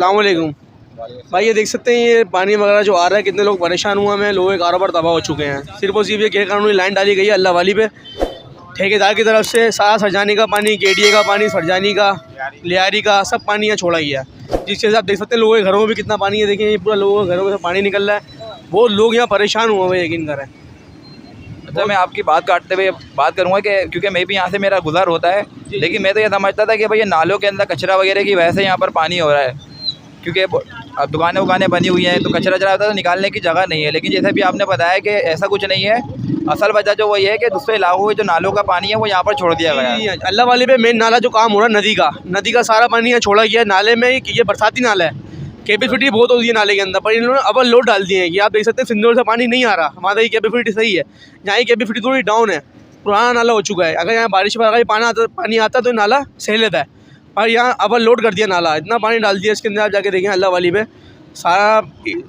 अस्सलाम वालेकुम भाई। ये देख सकते हैं ये पानी वगैरह जो आ रहा है, कितने लोग परेशान हुए हैं, लोगों के कारोबार तबाह हो चुके हैं। सिर्फ और सिर्फ ये गैर कानूनी लाइन डाली गई है अल्लाह वाली पे, ठेकेदार की तरफ से सारा सरजानी का पानी, केडीए का पानी, सरजानी का, लियारी का सब पानी यहाँ छोड़ा गया है। जिसके साथ आप देख सकते हैं लोगों के घरों में भी कितना पानी है। देखें ये पूरा लोगों के घरों में पानी निकल रहा है, बहुत लोग यहाँ परेशान हुए हैं, यकीन करें। अच्छा, मैं आपकी बात काटते हुए बात करूँगा कि क्योंकि मैं भी यहाँ से मेरा गुजर होता है, लेकिन मैं तो ये समझता था कि भाई ये नालों के अंदर कचरा वगैरह की वजह से यहाँ पर पानी हो रहा है, क्योंकि अब दुकानें वुकानें बनी हुई हैं तो कचरा होता है तो निकालने की जगह नहीं है। लेकिन जैसे भी आपने बताया कि ऐसा कुछ नहीं है, असल वजह जो वही है कि दूसरे इलाकों में जो नालों का पानी है वो यहाँ पर छोड़ दिया गया है। अल्लाह वाले पे मेन नाला जो काम हो रहा है नदी का सारा पानी यहाँ छोड़ा गया है नाले में। ये बरसाती नाला है, कैपेसिटी बहुत होती है नाले के अंदर, पर इन्होंने अब लोड डाल दिए हैं कि आप देख सकते हैं सिंदूर से पानी नहीं आ रहा। हमारा ये कैपेसिटी सही है, यहाँ की कैपेसिटी थोड़ी डाउन है, पुराना नाला हो चुका है। अगर यहाँ बारिश वगैरह पानी आता तो नाला सह लेता है, और यहाँ अब लोड कर दिया नाला, इतना पानी डाल दिया इसके अंदर। आप जाके देखें अल्लाह वाली पे सारा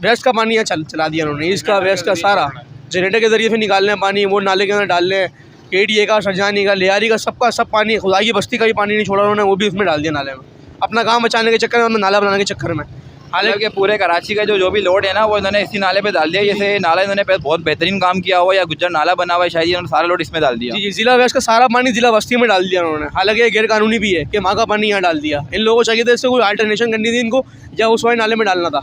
वेस्ट का पानी यहाँ चला दिया उन्होंने। इसका वेस्ट का सारा जनरेटर के ज़रिए से निकालने पानी, वो नाले के अंदर डालने, केडीए का, सरजानी का, लियारी का, सबका सब पानी, खुदा की बस्ती का ही पानी नहीं छोड़ा उन्होंने, वो भी उसमें डाल दिया नाले में, अपना काम बचाने के चक्कर में, नाला बनाने के चक्कर में। हालांकि पूरे कराची का जो भी लोड है ना वो इन्होंने इसी नाले पे डाल दिया। जैसे नाला इन्होंने बहुत बेहतरीन काम किया हुआ, या गुज्जर नाला बना हुआ है, शायद इन्होंने सारा लोड इसमें डाल दिया। जी, ज़िला वेस्ट का सारा पानी ज़िला बस्ती में डाल दिया उन्होंने। हालांकि ये गैर कानूनी भी है कि माँ का पानी यहाँ डाल दिया। इन लोगों को चाहिए था इससे कोई अल्टरनेशन करनी थी इनको, या उस वाले नाले में डालना था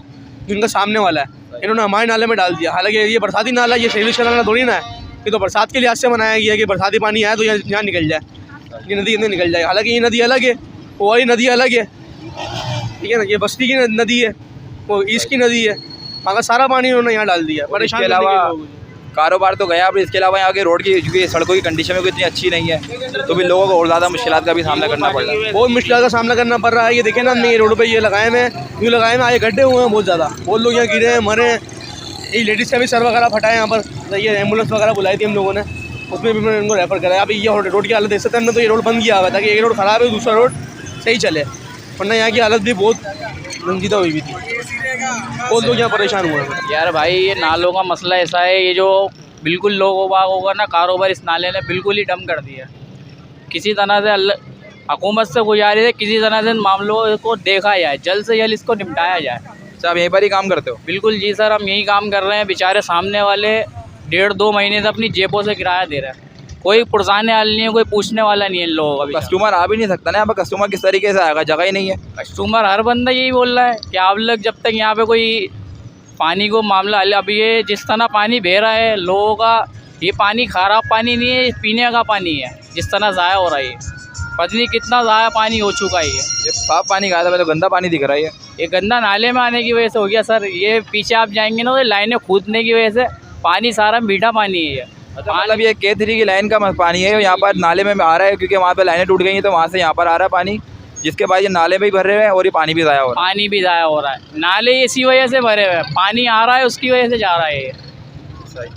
जिनका सामने वाला है, इन्होंने हमारे नाले में डाल दिया। हालांकि ये बरसाती नाला, ये शहरी का नाला थोड़ी ना है, ये तो बरसात के लिहाज से बनाया गया है कि बरसाती पानी आए तो यहाँ निकल जाए, ये नदी अंदर निकल जाए। हालांकि ये नदी अलग है, वो वाली नदी अलग है, ठीक है ना। ये बस्ती की नदी है, वो ईस्ट की नदी है, वहाँ का सारा पानी उन्होंने यहाँ डाल दिया। परेशान इसके अलावा कारोबार तो गया, अब इसके अलावा यहाँ के रोड की, क्योंकि सड़कों की कंडीशन में इतनी अच्छी नहीं है, तो भी लोगों को और ज़्यादा मुश्किलात का भी सामना करना पड़ रहा है। बहुत मुश्किल का सामना करना पड़ रहा है। ये देखें ना, हमने ये रोड पे ये लगाए में यूँ लगाए में आए गड्ढे हुए हैं बहुत ज़्यादा, बहुत लोग यहाँ गिरे हैं, मरे हैं। ये लेडीज़ का भी सर वगैरह फटा है यहाँ पर, ये एम्बुलेंस वगैरह बुलाई थी हम लोगों ने, उसमें भी मैंने उनको रेफर करा है। अभी ये रोड की हालत देख सकते हैं, हमने तो ये रोड बंद किया हुआ था कि एक रोड ख़राब है, दूसरा रोड सही चले, वरना यहाँ की हालत भी बहुत रंजीदा हुई भी थी, बहुत लोग यहाँ परेशान हुए हैं। यार भाई ये नालों का मसला ऐसा है, ये जो बिल्कुल लोगों बागों का ना कारोबार इस नाले ने बिल्कुल ही डम कर दिया। किसी तरह से हुकूमत से गुजारिश है, किसी तरह से मामलों को देखा जाए, जल्द से जल्द इसको निपटाया जाए। अच्छा, आप यहीं पर ही काम करते हो? बिल्कुल जी सर, हम यही काम कर रहे हैं। बेचारे सामने वाले 1.5-2 महीने से अपनी जेबों से किराया दे रहे हैं, कोई पुरसाने वाला नहीं है, कोई पूछने वाला नहीं है इन लोगों का। कस्टमर आ भी नहीं सकता ना यहाँ पर, कस्टमर किस तरीके से आएगा, जगह ही नहीं है। कस्टमर हर बंदा यही बोल रहा है कि आप लोग जब तक यहाँ पे कोई पानी को मामला हल, अब ये जिस तरह पानी बह रहा है लोगों का, ये पानी खराब पानी नहीं है, पीने का पानी है, जिस तरह ज़ाया हो रहा है, पता नहीं कितना ज़ाया पानी हो चुका है। ये साफ पानी कहा था, मैं तो गंदा पानी दिख रहा है। ये गंदा नाले में आने की वजह से हो गया सर। ये पीछे आप जाएंगे ना, तो लाइनें कूदने की वजह से पानी सारा मीठा पानी है ये। अच्छा, मतलब ये K3 की लाइन का पानी है यहाँ पर नाले में आ रहा है, क्योंकि वहाँ पर लाइनें टूट गई हैं तो वहाँ से यहाँ पर आ रहा है पानी, जिसके बाद ये नाले में ही भर रहे हैं और ये पानी भी ज़ाया हो रहा है। पानी भी ज़ाया हो रहा है, नाले इसी वजह से भरे हुए हैं, पानी आ रहा है उसकी वजह से जा रहा है ये। सही।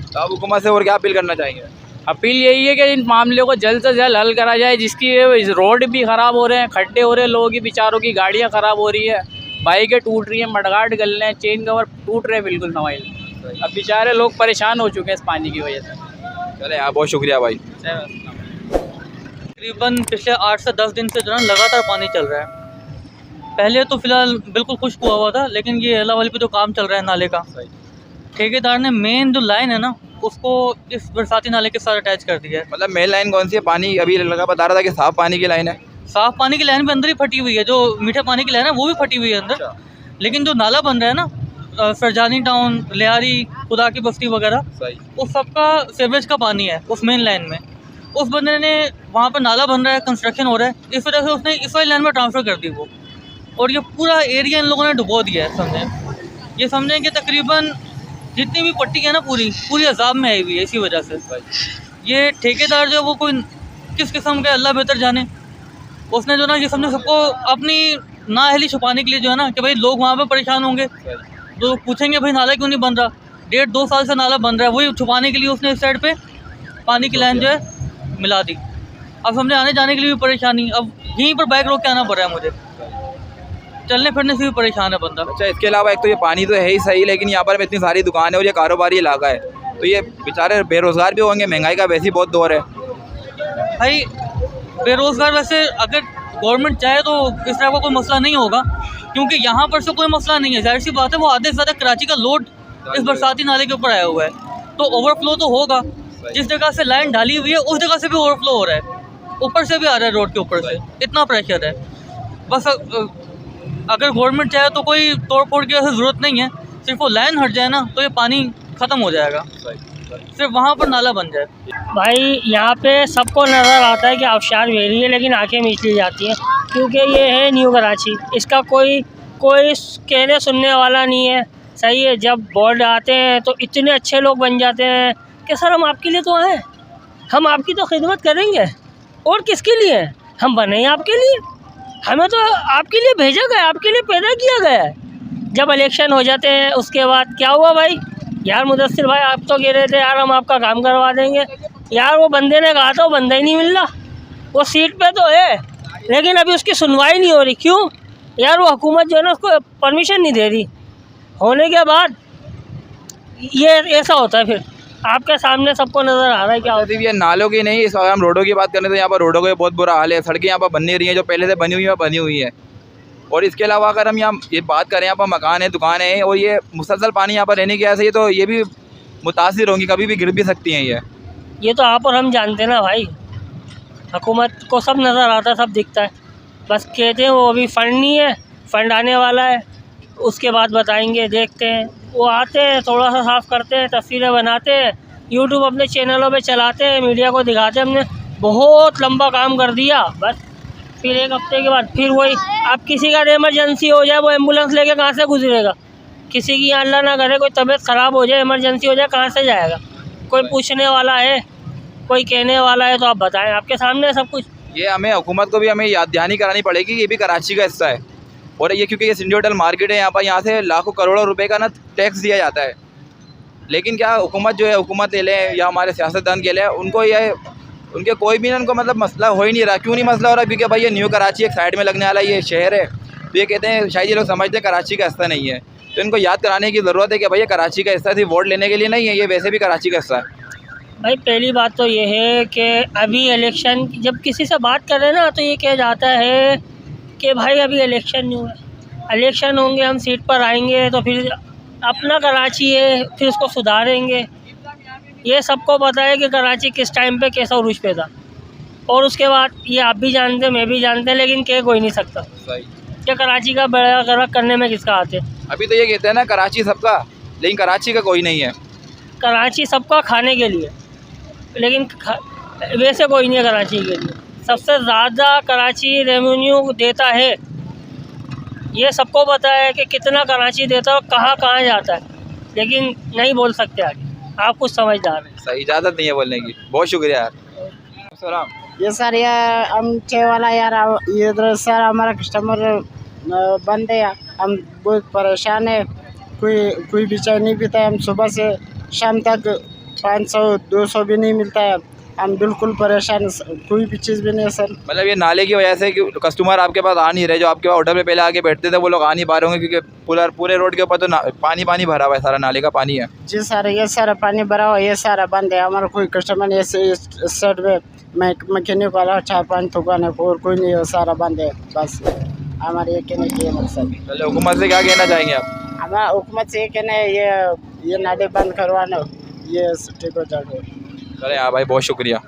तो आप हुकूमत से और क्या अपील करना चाहेंगे? अपील यही है कि इन मामलों को जल्द से जल्द हल करा जाए, जिसकी रोड भी ख़राब हो रहे हैं, खड्डे हो रहे हैं, लोगों की बेचारों की गाड़ियाँ ख़राब हो रही है, बाइकें टूट रही हैं, मडगार्ड गल रहे हैं, चेन कवर टूट रहे हैं बिल्कुल मोबाइल। अब बेचारे लोग परेशान हो चुके हैं इस पानी की वजह से। चले यार, बहुत शुक्रिया भाई। तकरीबन पिछले 8 से 10 दिन से जो है लगातार पानी चल रहा है। पहले तो फ़िलहाल बिल्कुल खुश्क हुआ था, लेकिन ये अल्लाह वाली पे जो काम चल रहा है नाले का, ठेकेदार ने मेन जो लाइन है ना उसको इस बरसाती नाले के साथ अटैच कर दिया है। मतलब मेन लाइन कौन सी है? पानी अभी लगा बता रहा था कि साफ़ पानी की लाइन है। साफ़ पानी की लाइन भी अंदर ही फटी हुई है, जो मीठे पानी की लाइन है वो भी फटी हुई है अंदर। लेकिन जो नाला बन रहा है ना, सरजानी टाउन, लियारी, खुदा की बस्ती वगैरह, उस सबका सीवरेज का पानी है उस मेन लाइन में। उस बंदे ने वहाँ पर नाला बन रहा है, कंस्ट्रक्शन हो रहा है, इस वजह से उसने इस वाली लाइन में ट्रांसफ़र कर दी वो, और ये पूरा एरिया इन लोगों ने डुबो दिया है। समझें, ये समझें कि तकरीबन जितनी भी पट्टी है ना पूरी अजाब में आई हुई है इसी वजह से। ये ठेकेदार जो वो कोई किस किस्म का अल्लाह बेहतर जाने, उसने जो ना ये समझे सबको अपनी नाअहली छुपाने के लिए जो है ना कि भाई लोग वहाँ पे परेशान होंगे, तो पूछेंगे भाई नाला क्यों नहीं बन रहा, 1.5-2 साल से नाला बन रहा है, वही छुपाने के लिए उसने इस साइड पे पानी की लाइन जो है मिला दी। अब समझे आने जाने के लिए भी परेशानी, अब यहीं पर बाइक रोक के आना पड़ रहा है मुझे, चलने फिरने से भी परेशान है बंदा। अच्छा, इसके अलावा एक तो ये पानी तो है ही सही, लेकिन यहाँ पर इतनी सारी दुकान है और ये कारोबारी इलाका है, तो ये बेचारे बेरोज़गार भी होंगे, महंगाई का वैसे ही बहुत दौर है भाई। बेरोज़गार वैसे अगर गवर्नमेंट चाहे तो इस तरह का कोई मसला नहीं होगा, क्योंकि यहाँ पर से कोई मसला नहीं है, जाहिर सी बात है, वो आधे से ज़्यादा कराची का लोड इस बरसाती नाले के ऊपर आया हुआ है, तो ओवरफ्लो तो होगा। जिस जगह से लाइन डाली हुई है उस जगह से भी ओवरफ्लो हो रहा है, ऊपर से भी आ रहा है, रोड के ऊपर से इतना प्रेशर है। बस अगर गवर्नमेंट चाहे तो कोई तोड़ फोड़ की ऐसी ज़रूरत नहीं है, सिर्फ वो लाइन हट जाए ना तो ये पानी ख़त्म हो जाएगा, सिर्फ वहाँ पर नाला बन जाए। भाई यहाँ पे सबको नज़र आता है कि आबशार वेरी है, लेकिन आंखें मीच ली जाती हैं क्योंकि ये है न्यू कराची, इसका कोई कहने सुनने वाला नहीं है। सही है, जब बोर्ड आते हैं तो इतने अच्छे लोग बन जाते हैं कि सर हम आपके लिए तो आए, हम आपकी तो खिदमत करेंगे, और किसके लिए हम बने हैं? आपके लिए, हमें तो आपके लिए भेजा गया, आपके लिए पैदा किया गया है। जब इलेक्शन हो जाते हैं उसके बाद क्या हुआ भाई, यार मुदस्सिर भाई आप तो कह रहे थे यार हम आपका काम करवा देंगे, यार वो बंदे ने कहा था, वो बंदा ही नहीं मिल रहा, वो सीट पे तो है लेकिन अभी उसकी सुनवाई नहीं हो रही। क्यों यार? वो हुकूमत जो है ना उसको परमिशन नहीं दे रही, होने के बाद ये ऐसा होता है। फिर आपके सामने सबको नज़र आ रहा है क्या होता है। ये नालों की नहीं, इस वक्त हम रोडों की बात करें तो यहाँ पर रोडों का बहुत बुरा हाल है। सड़कें यहाँ पर बन नहीं रही हैं, जो पहले से बनी हुई है। और इसके अलावा अगर हम यहाँ ये बात करें, यहाँ पर मकान है, दुकान है, और ये मुसलसल पानी यहाँ पर रहने की वजह से तो ये भी मुतासिर होंगी, कभी भी गिर भी सकती हैं। ये तो आप और हम जानते हैं ना भाई, हुकूमत को सब नज़र आता है, सब दिखता है, बस कहते हैं वो अभी फ़ंड नहीं है, फ़ंड आने वाला है उसके बाद बताएंगे, देखते हैं। वो आते हैं, थोड़ा सा साफ़ करते हैं, तस्वीरें बनाते हैं, यूट्यूब अपने चैनलों पे चलाते हैं, मीडिया को दिखाते हैं हमने बहुत लंबा काम कर दिया, बस फिर एक हफ्ते के बाद फिर वही। अब किसी का इमरजेंसी हो जाए, वो एम्बुलेंस लेके कहाँ से गुजरेगा? किसी की अल्लाह ना करे कोई तबीयत ख़राब हो जाए, इमरजेंसी हो जाए, कहाँ से जाएगा? कोई पूछने वाला है, कोई कहने वाला है तो आप बताएं, आपके सामने सब कुछ। ये हमें हुकूमत को भी हमें याद दहानी करानी पड़ेगी कि ये भी कराची का हिस्सा है, और ये क्योंकि ये सिंधी होटल मार्केट है, यहाँ पर यहाँ से लाखों करोड़ों रुपए का ना टैक्स दिया जाता है। लेकिन क्या हुकूमत जो है, हुकूमत ले लें या हमारे सियासतदान के लिए, उनको ये उनके कोई भी ना उनको मतलब मसला हो ही नहीं रहा। क्यों नहीं मसला हो रहा? क्योंकि भाई ये न्यू कराची एक साइड में लगने वाला ये शहर है, तो ये कहते हैं शायद ये लोग समझते हैं कराची का हिस्सा नहीं है। तो इनको याद कराने की ज़रूरत है कि भाई ये कराची का हिस्सा सिर्फ वोट लेने के लिए नहीं है, ये वैसे भी कराची का हिस्सा है। भाई पहली बात तो ये है कि अभी इलेक्शन, जब किसी से बात करें ना तो ये कहा जाता है कि भाई अभी इलेक्शन नहीं हुआ, इलेक्शन होंगे हम सीट पर आएंगे तो फिर अपना कराची है, फिर उसको सुधारेंगे। ये सबको पता है कि कराची किस टाइम पे कैसा उरूज पे था, और उसके बाद ये आप भी जानते हैं, मैं भी जानते हैं, लेकिन कह कोई नहीं सकता कि कराची का बेड़ा गर्क करने में किसका हाथ है। अभी तो ये कहते हैं ना कराची सबका, लेकिन कराची का कोई नहीं है। कराची सबका खाने के लिए, लेकिन वैसे कोई नहीं है कराची के लिए। सबसे ज़्यादा कराची रेवेन्यू देता है, ये सबको पता है कि कितना कराची देता है और कहाँ कहाँ जाता है, लेकिन नहीं बोल सकते आगे, आप कुछ समझदार हैं। सही, इजाज़त नहीं है बोलने की। बहुत शुक्रिया यार। सलाम। ये सर यार हम चाय वाला यार, ये सर हमारा कस्टमर बंद है, हम बहुत परेशान है, कोई भी चाय नहीं पीता है, हम सुबह से शाम तक 500-200 भी नहीं मिलता है, हम बिल्कुल परेशान, कोई भी चीज़ भी नहीं है सर। मतलब ये नाले की वजह से कि कस्टमर आपके पास आ नहीं रहे, जो आपके पास होटल पे पहले आके बैठते थे वो लोग आ नहीं पा रहे होंगे, क्योंकि पूरे रोड के ऊपर तो पानी भरा हुआ है, सारा नाले का पानी है। जी सर, ये सारा पानी भरा हुआ, ये सारा बंद है, हमारा कोई कस्टमर नहीं है। इस साइड में मैकेनिक वाला 4-5 दुकान है, और कोई नहीं है, सारा बंद है। बस हमारे ये कहने की मकसद। चलो, हुकूमत से क्या कहना चाहेंगे आप? हमारा हुकूमत से ये कहना है, ये नाले बंद करवाना, ये ठीक हो जाएगा। चले हाँ भाई, बहुत शुक्रिया।